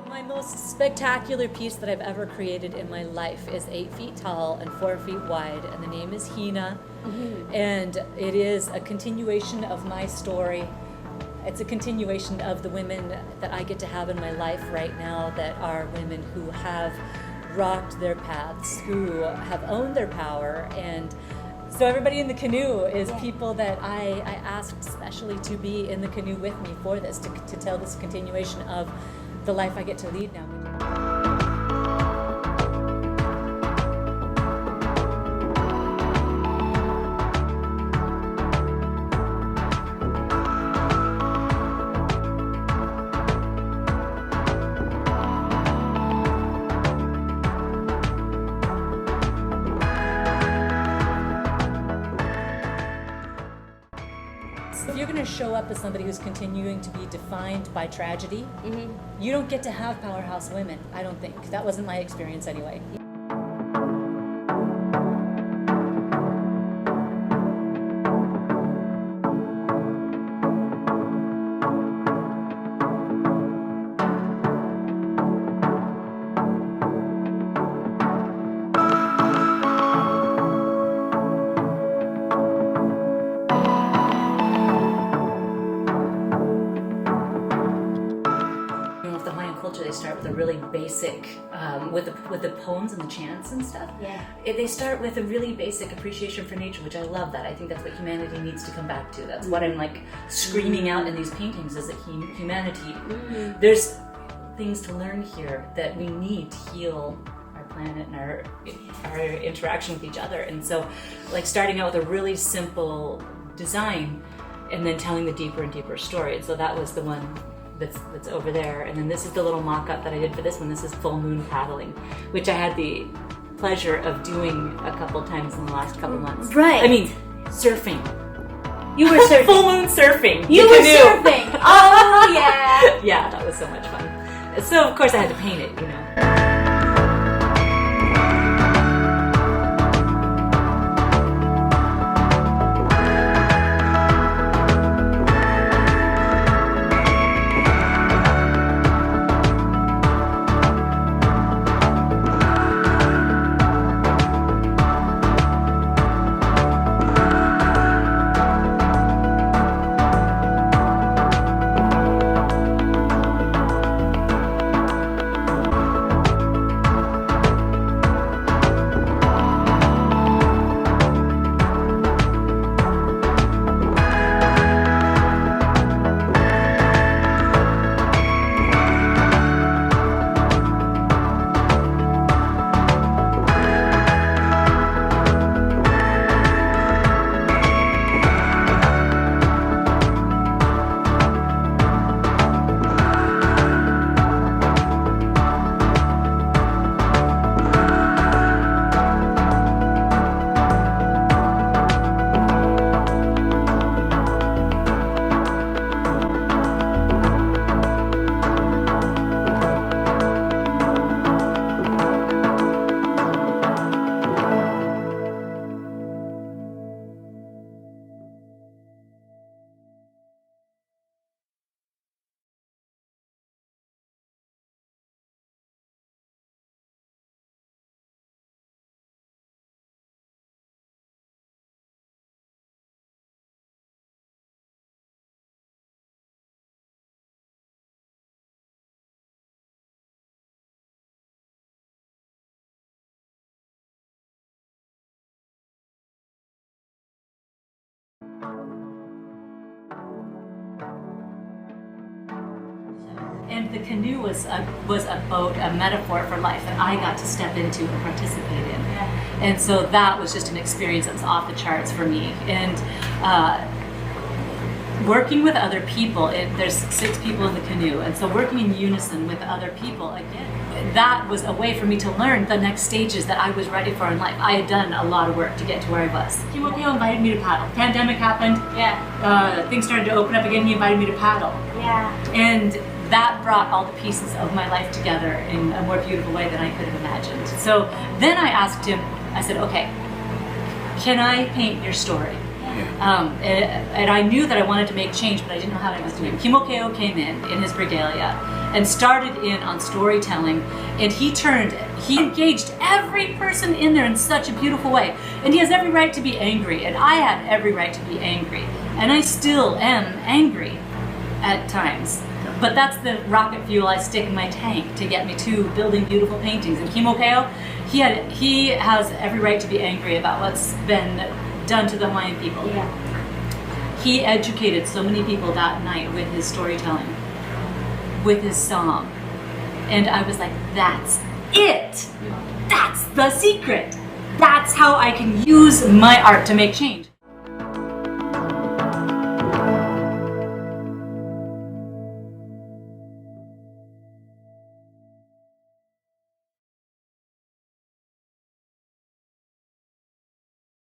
My most spectacular piece that I've ever created in my life is 8 feet tall and 4 feet wide, and the name is Hina. And it is a continuation of my story. It's a continuation of the women that I get to have in my life right now, that are women who have rocked their paths, who have owned their power. And so everybody in the canoe is people that I asked specially to be in the canoe with me for this, to tell this continuation of the life I get to lead now. If you're going to show up as somebody who's continuing to be defined by tragedy, you don't get to have powerhouse women, I don't think. That wasn't my experience anyway. They start with a really basic, with the poems and the chants and stuff. Yeah. They start with a really basic appreciation for nature, which I love that. I think that's what humanity needs to come back to. That's what I'm like screaming out in these paintings, is that humanity, there's things to learn here that we need to heal our planet and our interaction with each other. And so, like, starting out with a really simple design and then telling the deeper and deeper story. And so that was the one that's over there. And then this is the little mock-up that I did for this one. This is full moon paddling, which I had the pleasure of doing a couple times in the last couple months. Right. I mean, surfing. You were surfing. Full moon surfing. You were surfing. Oh, yeah. Yeah, that was so much fun. So, of course, I had to paint it, you know. And the canoe was a boat, a metaphor for life that I got to step into and participate in. Yeah. And so that was just an experience that was off the charts for me. And working with other people, there's 6 people in the canoe, and so working in unison with other people, again, that was a way for me to learn the next stages that I was ready for in life. I had done a lot of work to get to where I was. Kimokyo invited me to paddle. Pandemic happened. Yeah. Things started to open up again. He invited me to paddle. Yeah. And that brought all the pieces of my life together in a more beautiful way than I could have imagined. So then I asked him, I said, okay, can I paint your story? And I knew that I wanted to make change, but I didn't know how I was doing. Kimokeo came in his regalia and started in on storytelling, and he engaged every person in there in such a beautiful way. And he has every right to be angry, and I had every right to be angry. And I still am angry at times. But that's the rocket fuel I stick in my tank to get me to building beautiful paintings. And Kimokeo, he has every right to be angry about what's been done to the Hawaiian people. Yeah. He educated so many people that night with his storytelling, with his song. And I was like, that's it! That's the secret! That's how I can use my art to make change.